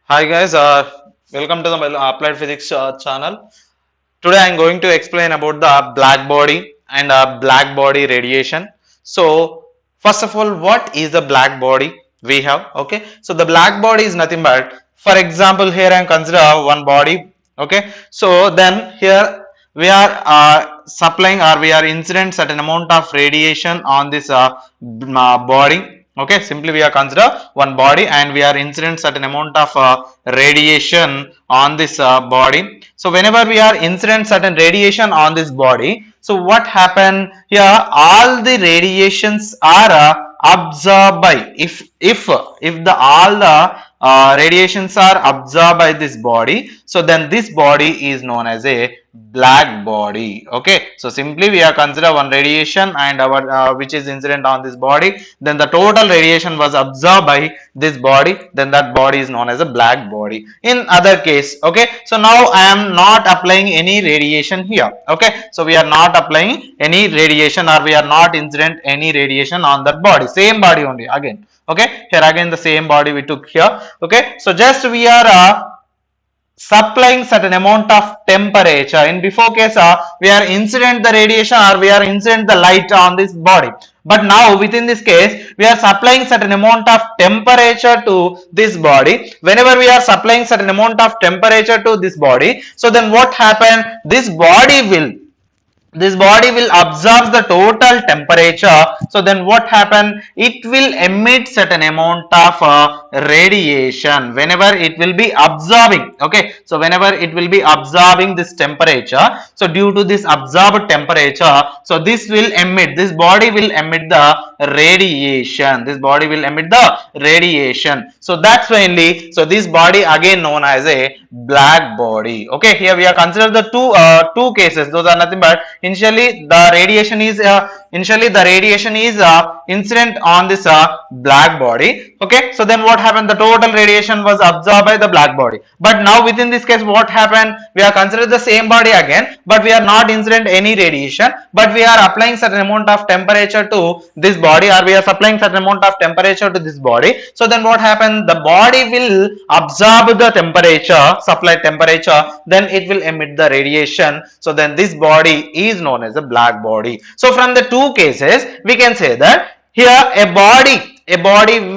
Hi guys, welcome to the Applied Physics channel. Today I am going to explain about the black body and black body radiation. So first of all, what is the black body we have? Okay, so the black body is nothing but, for example, here I am consider one body. Okay, so then here we are supplying or we are incident certain amount of radiation on this body. Okay, simply we are consider one body and we are incident certain amount of radiation on this body. So whenever we are incident certain radiation on this body, so what happen here? All the radiations are absorbed by, if the all the radiations are absorbed by this body, so then this body is known as a black body. Okay, so simply we are consider one radiation and our which is incident on this body, then the total radiation was absorbed by this body, then that body is known as a black body. In other case, okay, so now I am not applying any radiation here. Okay, so we are not applying any radiation or we are not incident any radiation on that body, same body only again. Okay, here again the same body we took here. Okay, so just we are supplying certain amount of temperature. In before case we are incident the radiation or we are incident the light on this body, but now within this case we are supplying certain amount of temperature to this body. Whenever we are supplying certain amount of temperature to this body, so then what happen, this body will absorb the total temperature. So then what happen, it will emit certain amount of radiation whenever it will be absorbing. Okay, so whenever it will be absorbing this temperature, so due to this absorbed temperature, so this body will emit the radiation. So that's why only, so this body again known as a black body. Okay, here we are consider the two cases. Those are nothing but initially the radiation is incident on this black body. Okay, so then what happened, the total radiation was absorbed by the black body, but now within this case what happened, we are consider the same body again, but we are not incident any radiation, but we are applying certain amount of temperature to this body or we are supplying certain amount of temperature to this body. So then what happened, the body will absorb the temperature, supplied temperature, then it will emit the radiation. So then this body is known as a black body. So from the two cases we can say that here a body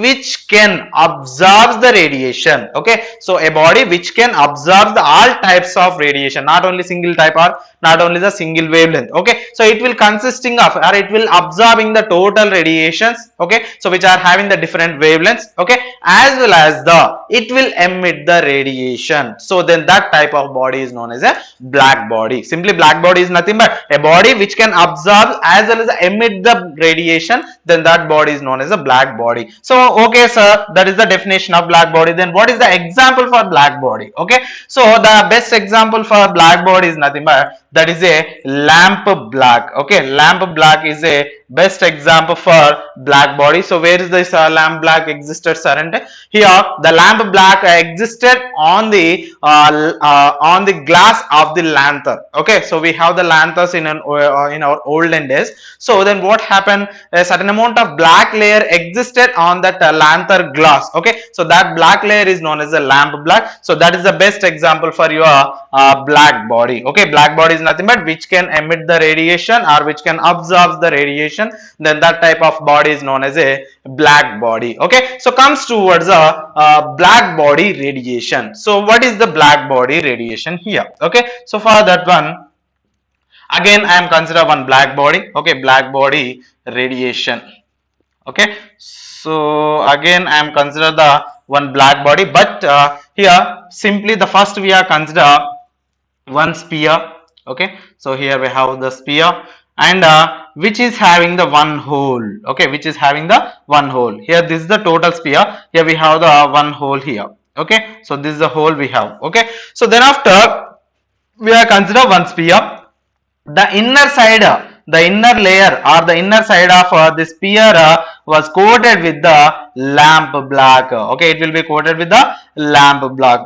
which can absorb the radiation. Okay, so a body which can absorb the all types of radiation, not only single type or not only the single wavelength. Okay, so it will consisting of or it will absorbing the total radiations. Okay, so which are having the different wavelengths. Okay, as well as the it will emit the radiation. So then that type of body is known as a black body. Simply black body is nothing but a body which can absorb as well as emit the radiation, then that body is known as a black body. So okay sir, that is the definition of black body. Then what is the example for black body? Okay, so the best example for black body is nothing but that is a lamp black. Okay, lamp black is a best example for black body. So where is this lamp black existed, sir? And here the lamp black existed on the glass of the lantern. Okay, so we have the lanterns in our olden days. So then what happened, a certain amount of black layer existed on that lantern glass. Okay, so that black layer is known as a lamp black. So that is the best example for your black body. Okay, black body is nothing but which can emit the radiation or which can absorb the radiation, then that type of body is known as a black body. Okay, so comes towards a black body radiation. So what is the black body radiation here? Okay, so for that one again I am consider one black body. Okay, black body radiation. Okay, so again I am consider the one black body, but here simply the first we are consider one sphere. Okay, so here we have the sphere and which is having the one hole. Okay, which is having the one hole. Here this is the total sphere, here we have the one hole here. Okay, so this is the hole we have. Okay, so then after we are consider one sphere, the inner side the inner layer or the inner side of the sphere was coated with the lamp black. Okay, it will be coated with the lamp black.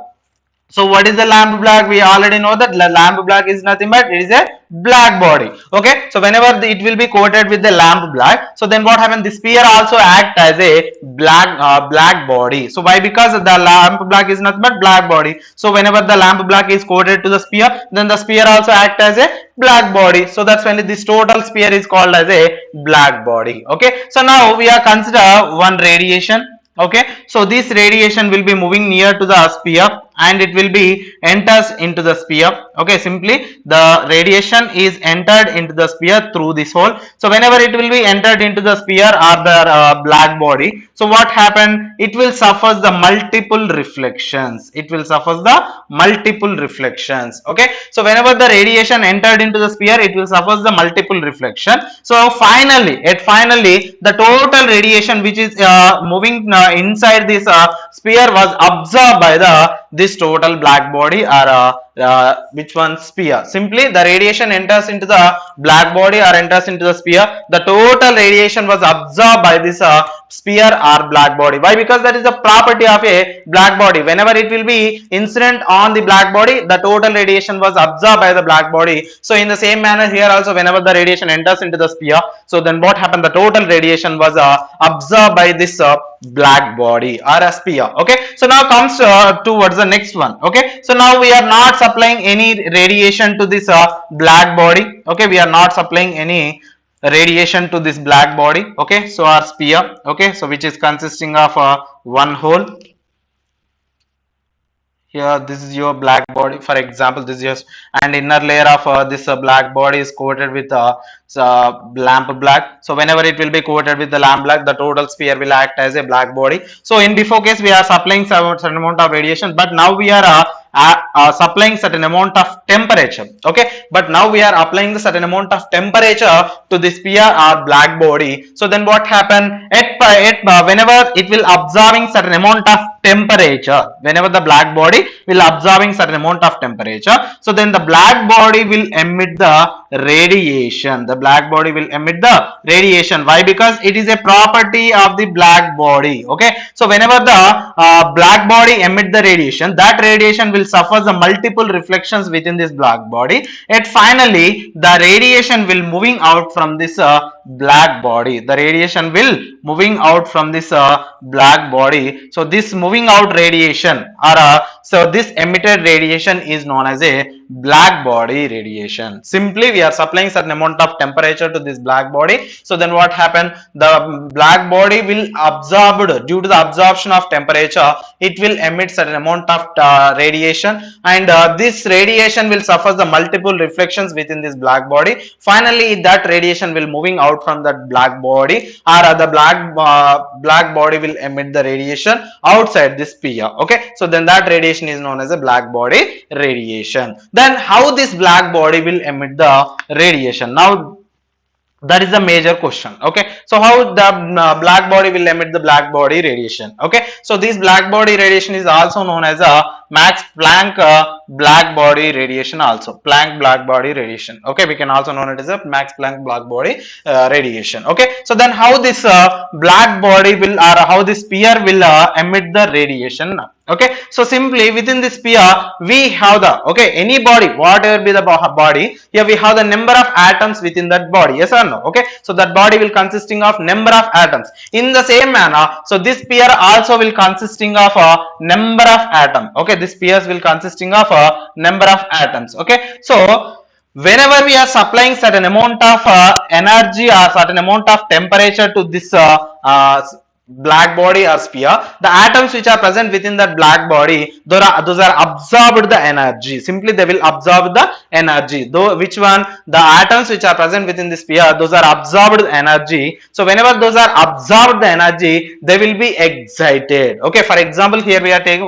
So what is the lamp black? We already know that the lamp black is nothing but it is a black body. Okay. So whenever it will be coated with the lamp black, so then what happens? The sphere also act as a black body. So why? Because the lamp black is nothing but black body. So whenever the lamp black is coated to the sphere, then the sphere also act as a black body. So that's when this total sphere is called as a black body. Okay. So now we are consider one radiation. Okay, so this radiation will be moving near to the sphere and it will be enters into the sphere. Okay, simply the radiation is entered into the sphere through this hole. So whenever it will be entered into the sphere or the black body, so what happened? It will suffer the multiple reflections. It will suffer the multiple reflections. Okay, so whenever the radiation entered into the sphere, it will suffer the multiple reflection. So finally the total radiation which is moving inside this sphere was absorbed by this total black body or which one sphere. Simply the radiation enters into the black body or enters into the sphere. The total radiation was absorbed by this sphere or black body. Why? Because that is the property of a black body. Whenever it will be incident on the black body, the total radiation was absorbed by the black body. So in the same manner here also, whenever the radiation enters into the sphere, so then what happened? The total radiation was absorbed by this black body or a sphere. Okay, so now comes towards the next one. Okay, so now we are not supplying any radiation to this black body. Okay, we are not supplying any radiation to this black body. Okay, so our sphere. Okay, so which is consisting of one hole. Here this is your black body, for example this is your, and inner layer of this black body is coated with lamp black. So whenever it will be coated with the lamp black, the total sphere will act as a black body. So in before case we are supplying certain amount of radiation, but now we are supplying certain amount of temperature. Okay, but now we are applying the certain amount of temperature to the sphere or black body. So then what happen? Whenever it will absorbing certain amount of temperature, whenever the black body will absorbing certain amount of temperature, so then the black body will emit the radiation. The black body will emit the radiation. Why? Because it is a property of the black body. Okay, so whenever the black body emit the radiation, that radiation will suffer the multiple reflections within this black body, and finally the radiation will moving out from this black body. The radiation will moving out from this black body. So this moving out radiation or so this emitted radiation is known as a black body radiation. Simply we are supplying certain amount of temperature to this black body. So then what happened? The black body will absorb, due to the absorption of temperature, it will emit certain amount of radiation, and this radiation will suffer the multiple reflections within this black body. Finally that radiation will moving out from that black body, or the black body will emit the radiation outside this sphere. Okay, so then that radiation is known as a black body radiation. Then how this black body will emit the radiation? Now that is the major question. Okay, so how the black body will emit the black body radiation? Okay, so this black body radiation is also known as a Max Planck black body radiation, also Planck black body radiation. Okay, we can also know it as a Max Planck black body radiation. Okay, so then how this black body will, or how this sphere will emit the radiation? Okay, so simply within this sphere we have the, okay, any body, whatever be the body, here we have the number of atoms within that body. Yes or no? Okay, so that body will consisting of number of atoms. In the same manner, so this sphere also will consisting of a number of atom. Okay, this spheres will consisting of a number of atoms. Okay, so whenever we are supplying certain amount of energy or certain amount of temperature to this black body or sphere, the atoms which are present within that black body, those are absorbed the energy. Simply they will absorb the energy. Though which one? The atoms which are present within the sphere, those are absorbed energy. So whenever those are absorbed the energy, they will be excited. Okay, for example here we are taking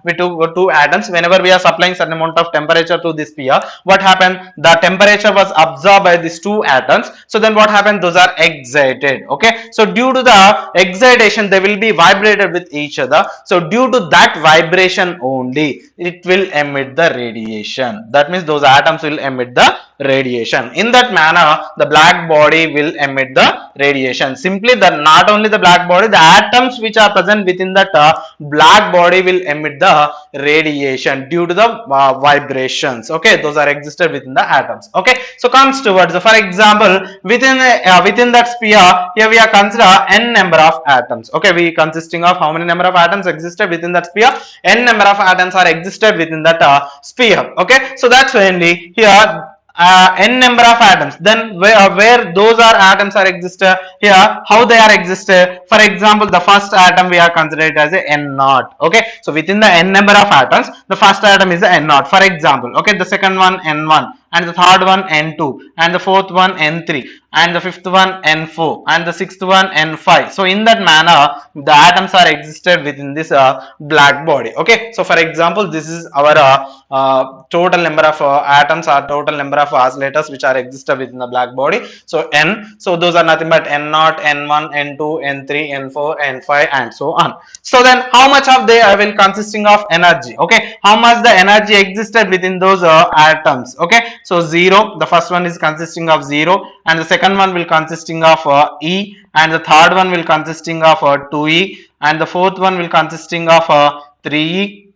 we took two atoms. Whenever we are supplying certain amount of temperature to this sphere, what happened? The temperature was absorbed by these two atoms. So then what happened? Those are excited. Okay, so due to the excitation, vibration, they will be vibrated with each other. So due to that vibration only, it will emit the radiation. That means those atoms will emit the radiation. In that manner, the black body will emit the radiation. Simply, not only the black body, the atoms which are present within that black body will emit the radiation due to the vibrations. Okay, those are existed within the atoms. Okay, so comes towards, for example, within that sphere, here we are consider n number of atoms. Okay, we consisting of how many number of atoms existed within that sphere? N number of atoms are existed within that sphere. Okay, so that's mainly here n number of atoms. Then where those are atoms are existed here, how they are existed? For example, the first atom we are considered as a n naught. Okay, so within the n number of atoms, the first atom is a n naught. For example, okay, the second one n1, and the third one n2, and the fourth one n3, and the fifth one n4, and the sixth one n5. So in that manner, the atoms are existed within this black body. Okay, so for example, this is our total number of atoms or total number of oscillators which are existed within the black body. So n, so those are nothing but n0, n1, n2, n3, n4, n5, and so on. So then how much of they will consisting of energy? Okay, how much the energy existed within those atoms? Okay, so 0, the first one is consisting of 0, and the second one will consisting of E, and the third one will consisting of 2E, and the fourth one will consisting of 3E.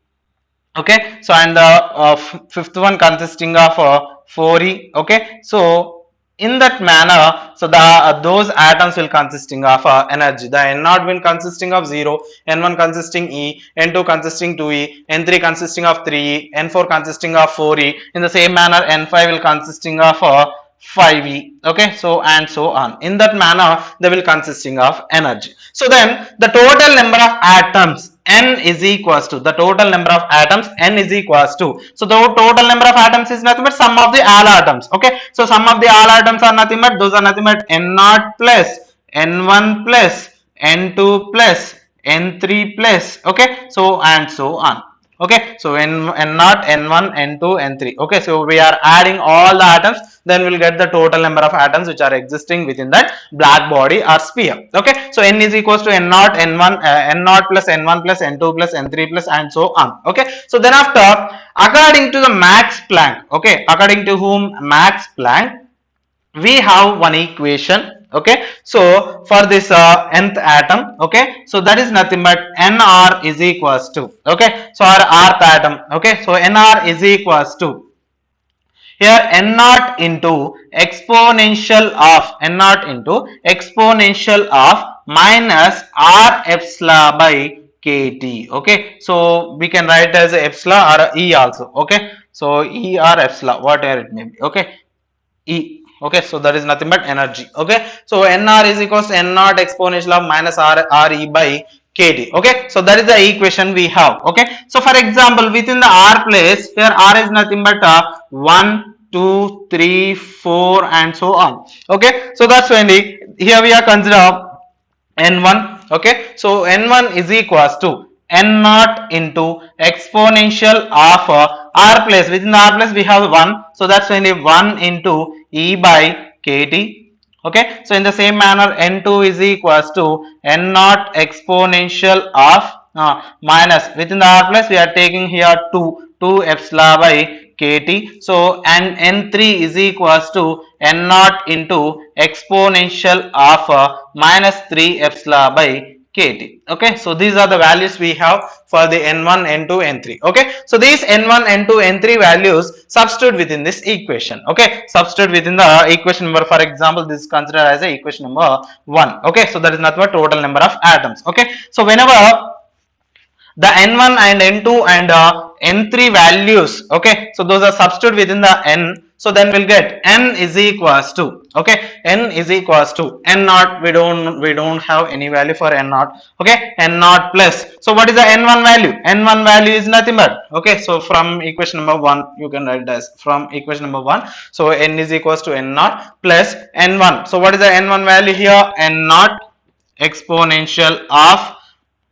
Okay, so and the fifth one consisting of 4E. Okay, so in that manner, so the those atoms will consisting of energy. The n0 will consisting of 0, n1 consisting E, n2 consisting 2E, n3 consisting of 3E, n4 consisting of 4E. In the same manner, n5 will consisting of 5E. Okay, so and so on. In that manner, they will consisting of energy. So then the total number of atoms n is equals to, the total number of atoms n is equals to, so the total number of atoms is nothing but sum of the all atoms. Okay, so sum of the all atoms are nothing but, those are nothing but n0 plus n1 plus n2 plus n3 plus, okay, so and so on. Okay, so n0, n1, n2, n3. Okay, so we are adding all the atoms, then we'll get the total number of atoms which are existing within that black body or sphere. Okay, so n is equals to n0, n1, n0 plus n1 plus n2 plus n3 plus and so on. Okay, so then after, according to the Max Planck, okay, according to whom? Max Planck, we have one equation. Okay, so for this nth atom, okay, so that is nothing but nr is equals to, okay, so our rth atom, okay, so nr is equals to, here n naught into exponential of, n naught into exponential of minus r epsilon by kt. Okay, so we can write as epsilon or e also. Okay, so e or epsilon, whatever it may be. Okay, e. Okay, so that is nothing but energy. Okay, so nr is equals to n naught exponential of minus re by kt. Okay, so that is the equation we have. Okay, so for example, within the r place, here r is nothing but 1, 2, 3, 4 and so on. Okay, so that's when here we are consider n1. Okay, so n1 is equals to n naught into exponential of r place. Within the r place we have 1, so that's when 1 into e by kt. Okay, so in the same manner n2 is equals to n naught exponential of minus, within the r place we are taking here 2 epsilon by kt. So and n3 is equals to n naught into exponential of minus 3 epsilon by kt. Okay, so these are the values we have for the n1, n2, n3. Okay, so these n1, n2, n3 values substitute within this equation. Okay, substitute within the equation number. For example, this is considered as a equation number 1. Okay, so that is nothing but total number of atoms. Okay, so whenever the n1 and n2 and n3 values, okay, so those are substitute within the n, so then we'll get n is equals to, okay, n is equals to n naught, we don't have any value for n naught. Okay, n naught plus, so what is the n1 value? N1 value is nothing but, okay, so from equation number 1 you can write as from equation number 1, so n is equals to n naught plus n1. So what is the n1 value here? N naught exponential of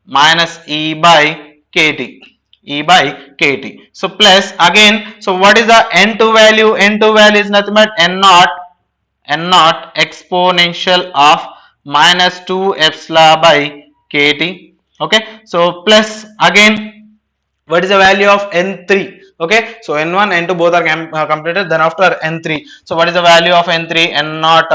minus e by kt, e by kt. So plus again, so what is the n2 value? N2 value is nothing but n naught exponential of minus 2 epsilon by kT. Okay, so plus again, what is the value of n3? Okay, so n1 n2 both are completed, then after n3, so what is the value of n3? N naught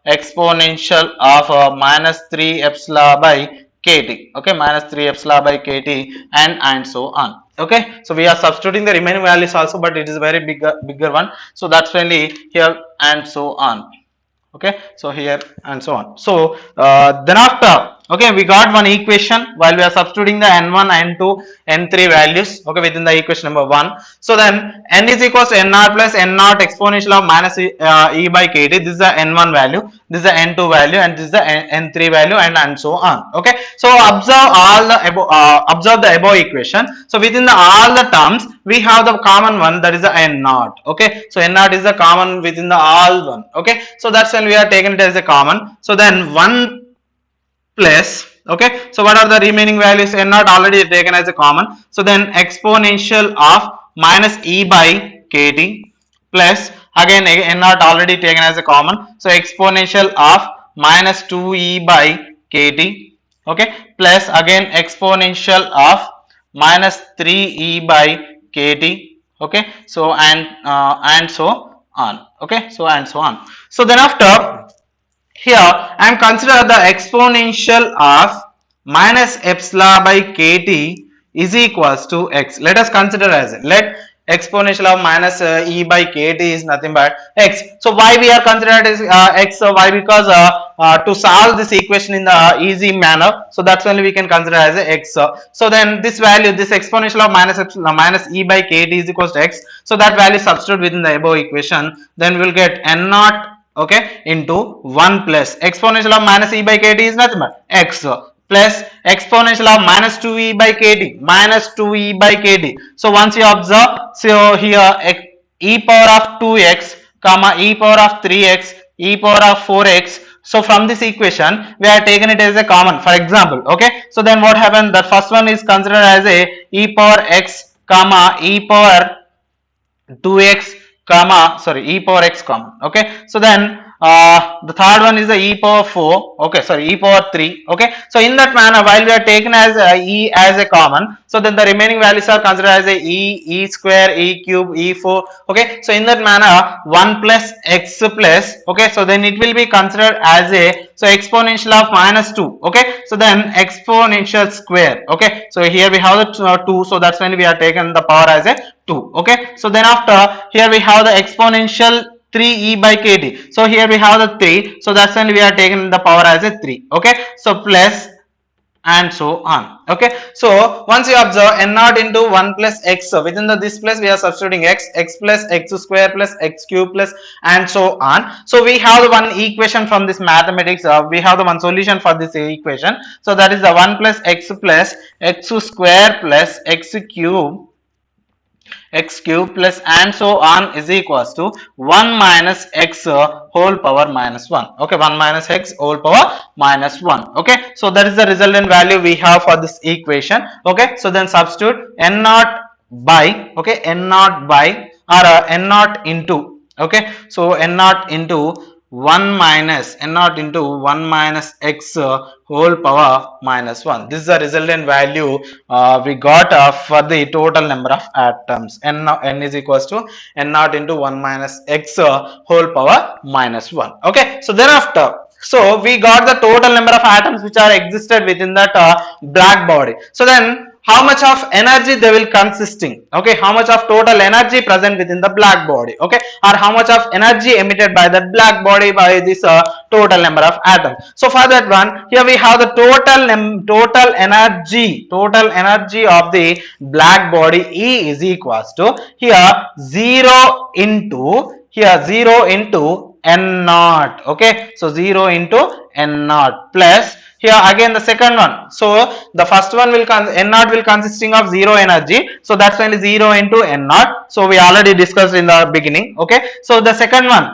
exponential of minus 3 epsilon by kt. Okay, minus 3 epsilon by kt, and so on. Okay, so we are substituting the remaining values also, but it is a very bigger one, so that's really here and so on. Okay, so here and so on. So then after, okay, we got one equation while we are substituting the n1, n2, n3 values, okay, within the equation number 1. So then n is equals to n naught plus n naught exponential of minus e by kt. This is the n1 value, this is the n2 value, and this is the n3 value, and so on. Okay, so observe the above equation. So within all the terms we have the common one, that is the n naught. Okay, so n naught is the common within the all one. Okay, so that's when we are taking it as a common. So then 1 plus, okay, so what are the remaining values? N naught already taken as a common, so then exponential of minus e by kt plus again n naught already taken as a common, so exponential of minus 2e by kt. Okay, plus again exponential of minus 3e by kt. Okay, so and so on. Okay, so and so on. So then after, here I am consider the exponential of minus epsilon by kt is equals to x. Let us consider as let exponential of minus e by kt is nothing but x. So why we are considered as x? So why? Because to solve this equation in the easy manner, so that's only we can consider as a x. So then this value, this exponential of minus e by kt is equals to x. So that value substitute within the above equation, then we will get n naught, okay, into 1 plus exponential of minus e by kt is nothing but x, plus exponential of minus 2e by kt, minus 2e by kt. So once you observe, so here e power of 2x comma e power of 3x, e power of 4x. So from this equation we are taking it as a common, for example. Okay, so then what happened? The first one is considered as a e power x comma e power 2x comma, sorry, e power x common. Okay, so then the third one is the e power 4, okay, sorry, e power 3. Okay, so in that manner, while we are taken as e as a common, so then the remaining values are considered as a e square, e cube, e4. Okay, so in that manner 1 plus x plus, okay, so then it will be considered as a, so exponential of minus 2. Okay, so then exponential square. Okay, so here we have the 2, so that's when we are taken the power as a 2. Okay, so then after, here we have the exponential 3e by kt. So here we have the 3, so that's when we are taking the power as a 3. Okay, so plus and so on. Okay, so once you observe n naught into 1 plus x, so within this place we are substituting x plus x square plus x cube plus and so on. So we have the one equation from this mathematics, we have the one solution for this equation, so that is the 1 plus x square plus x cube plus and so on is equals to 1 minus x whole power minus 1. Okay, 1 minus x whole power minus 1. Okay, so that is the resultant value we have for this equation. Okay, so then substitute n naught by, okay, n naught by or n naught into, okay, so n naught into 1 minus x whole power minus 1. This is the resultant value we got for the total number of atoms. N is equals to n naught into 1 minus x whole power minus 1. Okay, so thereafter, so we got the total number of atoms which are existed within that black body. So then how much of energy they will consisting, okay, how much of total energy present within the black body, okay, or how much of energy emitted by that black body by this total number of atoms. So for that one, here we have the total energy of the black body E is equals to here 0 into n naught. Okay, so 0 into n naught plus here again the second one. So the first one will n naught will consisting of 0 energy, so that's when 0 into n naught, so we already discussed in the beginning. Okay, so the second one,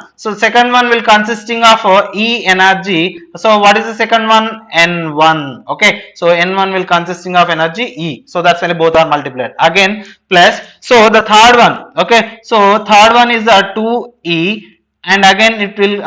will consisting of E energy. So what is the second one? N1. Okay, so N1 will consisting of energy E, so that's when both are multiplied again plus. So the third one, okay, so third one is 2E and again it will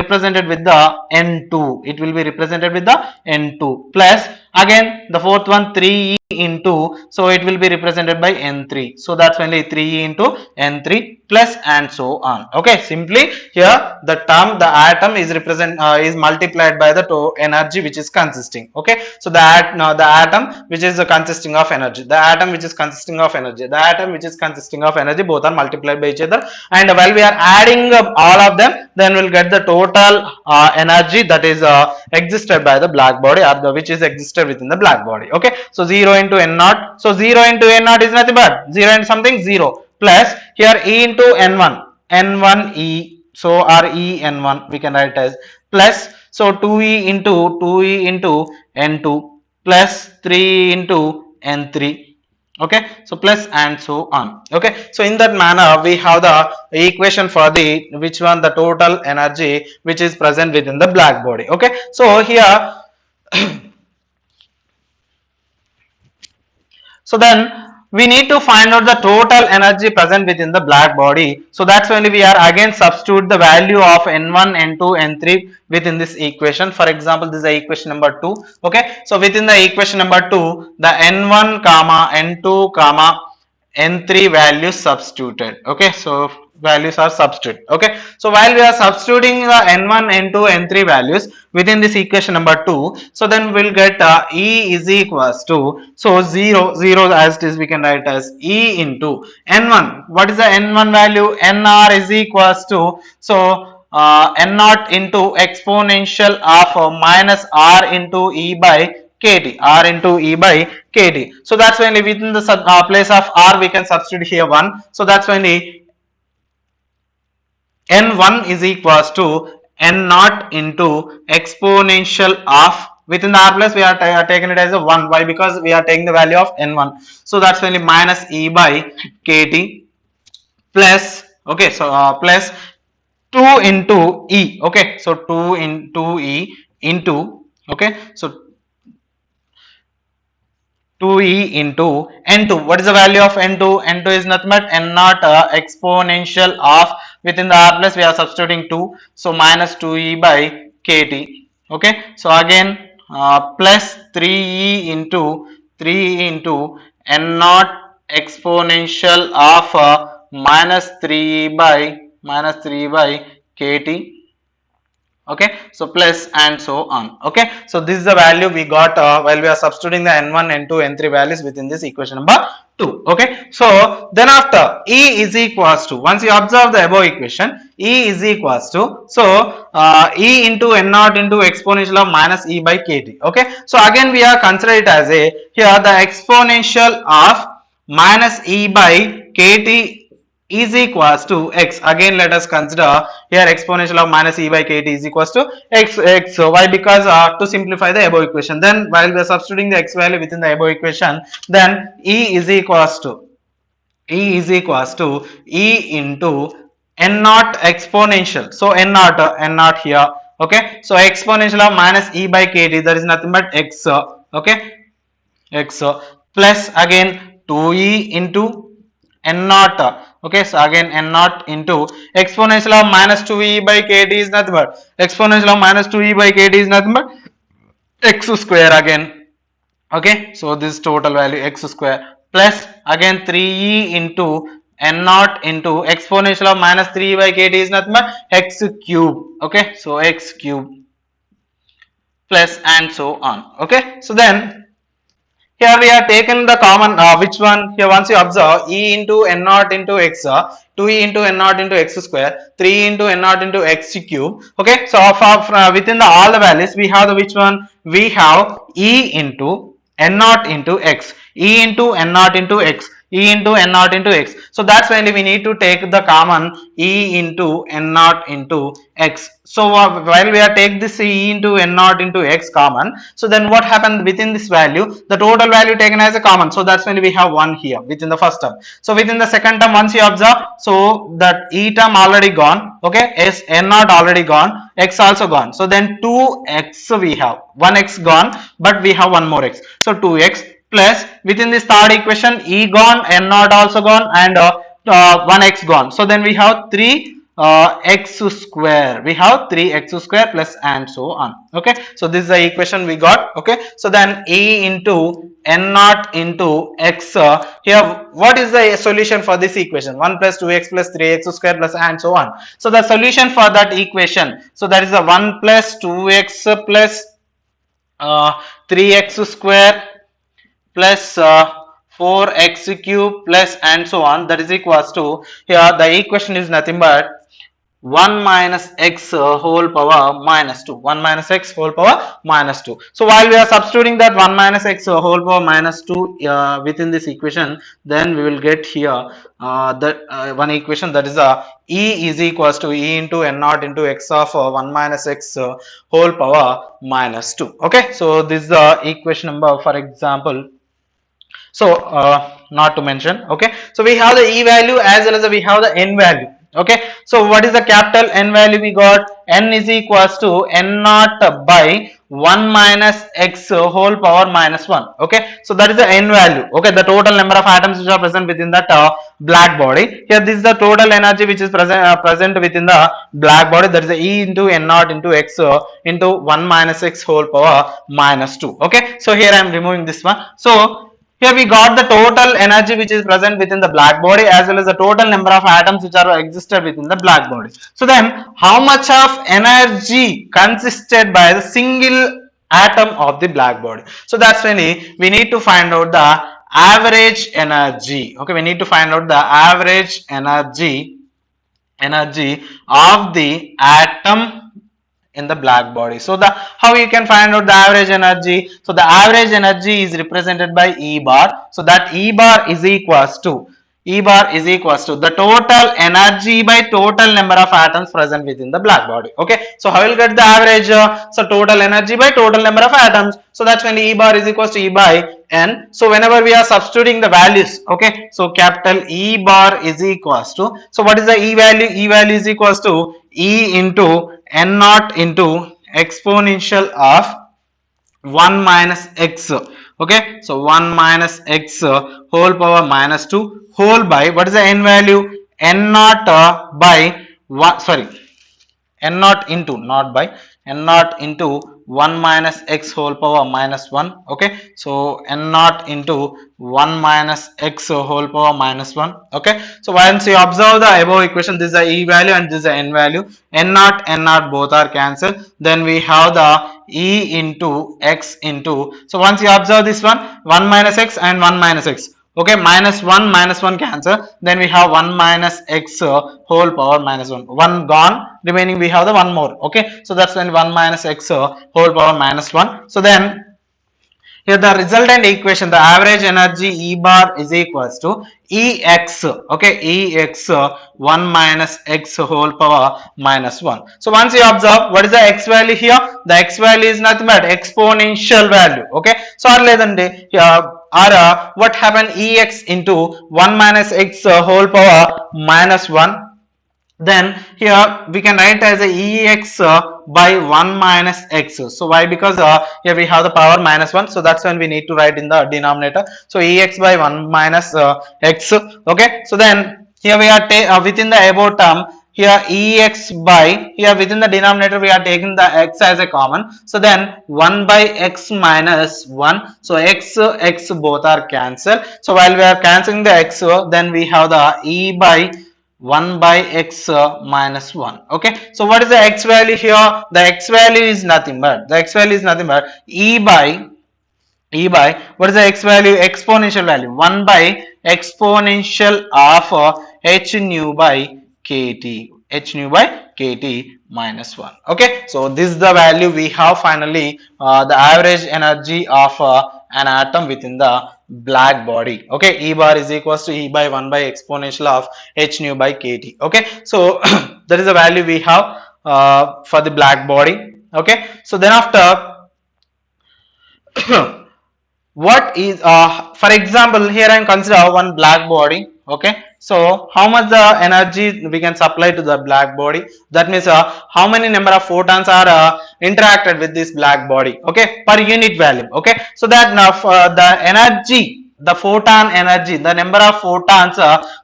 represented with the n2, it will be represented with the n2 plus again the fourth one 3e into, so it will be represented by n3, so that's only 3e into n3 plus and so on. Okay, simply here the term, the atom is is multiplied by the energy which is consisting. Okay, so the atom which is consisting of energy, the atom which is consisting of energy, the atom which is consisting of energy, both are multiplied by each other, and while we are adding up all of them, then we'll get the total energy that is existed by the black body, or the which is existed within the black body. Okay, so 0 into n naught, so 0 into n naught is nothing but 0 and something 0 plus here e into n1, n1 e, so or e n1 we can write as plus, so 2e into n2 plus 3 into n3. Okay, so plus and so on. Okay, so in that manner we have the equation for the which one, the total energy which is present within the black body. Okay, so here so then we need to find out the total energy present within the black body. So that's when we are again substitute the value of n1, n2, n3 within this equation. For example, this is the equation number 2. Okay, so within the equation number 2, the n1 comma n2 comma n3 values substituted. Okay, so values are substituted. Okay, so while we are substituting the n1, n2, n3 values within this equation number 2, so then we'll get E is equals to, so 0 as it is we can write as E into n1. What is the n1 value? nr is equals to, so n naught into exponential of minus r into E by kt, r into E by kt. So that's when within the place of r we can substitute here 1. So that's when n1 is equals to n naught into exponential of, within the r plus we are taking it as a 1. Why? Because we are taking the value of n1. So that's when minus E by kt plus, okay, so plus 2 into E. Okay, so 2 into E into, okay, so 2e into n2. What is the value of n2? n2 is nothing but n naught exponential of, within the r plus we are substituting 2, so minus 2e by kt. Okay, so again plus 3e into n naught exponential of minus 3e by kt. Okay, so plus and so on. Okay, so this is the value we got while we are substituting the n1, n2, n3 values within this equation number 2. Okay, so then after E is equals to, once you observe the above equation, E is equals to, so E into n naught into exponential of minus E by kt. Okay, so again we are consider it as a, here the exponential of minus E by kt is equals to x. Again let us consider here exponential of minus E by kt is equals to x. So why? Because to simplify the above equation, then while we are substituting the x value within the above equation, then E is equals to E into n naught exponential, so n naught here. Okay, so exponential of minus E by kt, that is nothing but x. Okay, x plus again 2e into n naught. Okay, so again n naught into exponential of minus 2e by kt is nothing but exponential of minus 2e by kt is nothing but x square again. Okay, so this total value x square plus again 3e into n naught into exponential of minus 3 by kt is nothing but x cube. Okay, so x cube plus and so on. Okay, so then here we are taken the common which one here, once you observe E into n naught into x, 2e into n naught into x square, 3 into n naught into x cube. Okay, so for within the all the values we have the which one, we have E into n naught into x, E into n naught into x, E into n naught into x. So that's when we need to take the common E into n naught into x. So while we are take this E into n naught into x common, so then what happened within this value, the total value taken as a common, so that's when we have 1 here within the first term. So within the second term, once you observe, so that E term already gone. Okay, s n naught already gone, x also gone, so then 2x we have, 1x gone, but we have one more x, so 2x plus within this third equation E gone, n naught also gone, and 1x gone, so then we have 3 x square. We have 3x square plus and so on. Okay, so this is the equation we got. Okay, so then e into n naught into x. Here, what is the solution for this equation? 1 plus 2x plus 3x square plus and so on. So the solution for that equation, so that is a 1 plus 2x plus 3x square plus 4x cube plus and so on, that is equals to, here the equation is nothing but 1 minus x whole power minus 2. 1 minus x whole power minus 2. So while we are substituting that 1 minus x whole power minus 2 within this equation, then we will get here that one equation, that is e is equals to e into n naught into x of 1 minus x whole power minus 2. Okay, so this is the equation number, for example. So not to mention. Okay, so we have the e value as well as we have the n value. Okay, so what is the capital N value we got? N is equals to n naught by 1 minus x whole power minus 1. Okay, so that is the n value. Okay, the total number of atoms which are present within that black body. Here this is the total energy which is present within the black body, that is the e into n naught into x into 1 minus x whole power minus 2. Okay, so here I am removing this one. So here we got the total energy which is present within the black body as well as the total number of atoms which are existed within the black body. So then how much of energy consisted by the single atom of the black body? So that's when we need to find out the average energy. Okay, we need to find out the average energy of the atom in the black body. So the how you can find out the average energy? So the average energy is represented by E bar. So that E bar is equals to the total energy by total number of atoms present within the black body. Okay, so how will get the average? So total energy by total number of atoms. So that's when E bar is equals to E by n. So whenever we are substituting the values, okay, so capital E bar is equals to, so what is the E value? E value is equals to E into n naught into exponential of 1 minus x. Okay, so 1 minus x whole power minus 2 whole by, what is the n value? N naught by 1, sorry, n naught into, not by, n naught into 1 minus x whole power minus 1. Okay, so n naught into 1 minus x whole power minus 1. Okay, so once you observe the above equation, this is the E value and this is the n value. N naught both are cancelled. Then we have the E into x into, so once you observe this one, 1 minus x and 1 minus x. Okay, minus 1 cancel, then we have 1 minus x whole power minus 1. 1 gone, remaining we have the 1 more. Okay, so that's when 1 minus x whole power minus 1. So then here the resultant equation, the average energy E bar is equals to Ex. Okay, Ex 1 minus x whole power minus 1. So once you observe, what is the x value here? The x value is nothing but exponential value. Okay, so what happened? Ex into 1 minus x whole power minus 1. Then here we can write as a Ex by 1 minus x. So why? Because here we have the power minus 1. So that's when we need to write in the denominator. So Ex by 1 minus x. Okay. So then here we are within the above term. Here Ex by, here within the denominator we are taking the x as a common. So then 1 by x minus 1. So x both are cancelled. So while we are cancelling the x, then we have the E by 1 by x minus 1. Okay, so what is the x value here? The x value is nothing but E by what is the x value? Exponential value, 1 by exponential of h nu by kt minus 1. Okay, so this is the value we have finally, the average energy of an atom within the black body. Okay, E bar is equals to E by 1 by exponential of h nu by kt. Okay, so that is the value we have for the black body. Okay, so then after what is for example, here I am consider one black body. Okay, so how much the energy we can supply to the black body? That means how many number of photons are interacted with this black body, okay, per unit volume. Okay, so that now the the photon energy, the number of photons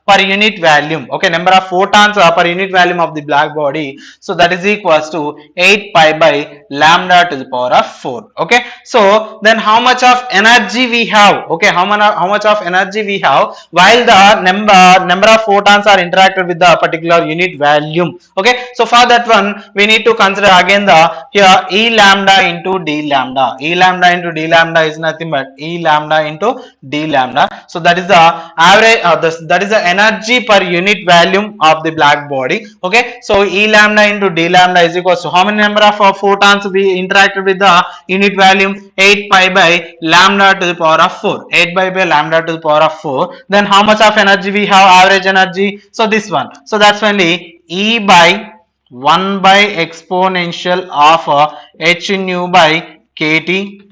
per unit volume, okay, number of photons per unit volume of the black body, so that is equals to 8 pi by lambda to the power of 4. Okay, so then how much of energy we have, okay, how much of energy we have while the number of photons are interacted with the particular unit volume. Okay, so for that one we need to consider again the here E lambda into D lambda. E lambda into D lambda is nothing but E lambda into D lambda. So that is the average, that is the energy per unit volume of the black body. Okay, so E lambda into D lambda is equals to how many number of photons we interacted with the unit volume? 8 pi by lambda to the power of 4. 8 by lambda to the power of 4. Then how much of energy we have? Average energy. So this one. So that's only E by 1 by exponential of h nu by kt,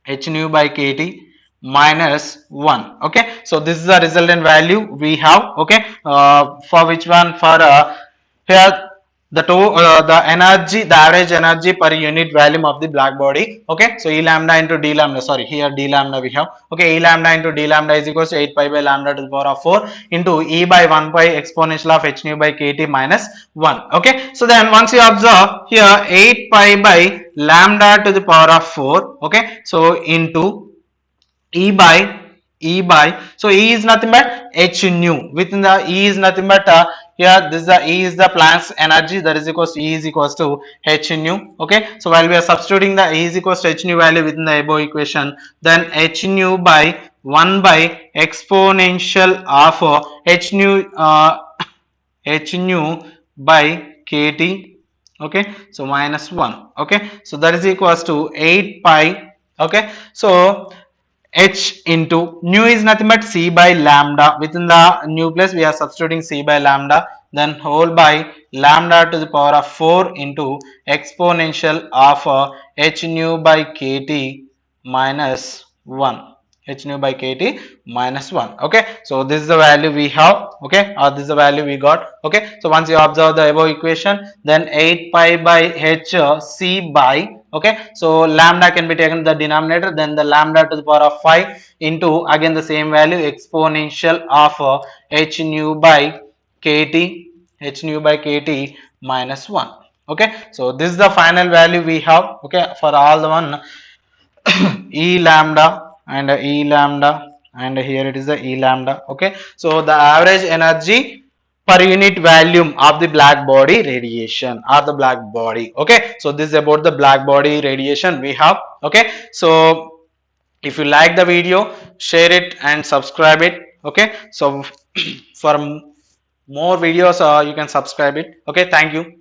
h nu by kt minus 1. Okay, so this is the resultant value we have. Okay, for which one? For here the energy, the average energy per unit volume of the black body. Okay, so E lambda into D lambda, sorry, here D lambda we have. Okay, E lambda into D lambda is equals to 8 pi by lambda to the power of 4 into E by 1 by exponential of h nu by kt minus 1. Okay, so then once you observe here 8 pi by lambda to the power of 4, okay, so into E by, so E is nothing but h nu. Within the E is nothing but here this is the E is the Planck's energy, that is equals to E is equals to h nu. Okay, so while we are substituting the E is equals to h nu value within the above equation, then h nu by 1 by exponential of h nu h nu by kt, okay, so minus 1. Okay, so that is equals to 8 pi. Okay, so h into nu is nothing but c by lambda. Within the nu place we are substituting c by lambda, then whole by lambda to the power of 4 into exponential of h nu by kt minus 1. H nu by kt minus 1. Okay, so this is the value we have. Okay, or this is the value we got. Okay, so once you observe the above equation, then 8 pi by h c by, okay, so lambda can be taken the denominator, then the lambda to the power of 5 into again the same value exponential of h nu by kt, h nu by kt minus 1. Okay, so this is the final value we have. Okay, for all the one E lambda and E lambda, and here it is the E lambda. Okay, so the average energy per unit volume of the black body radiation or the black body. Okay, so this is about the black body radiation we have. Okay, so if you like the video, share it and subscribe it. Okay, so for more videos you can subscribe it. Okay, thank you.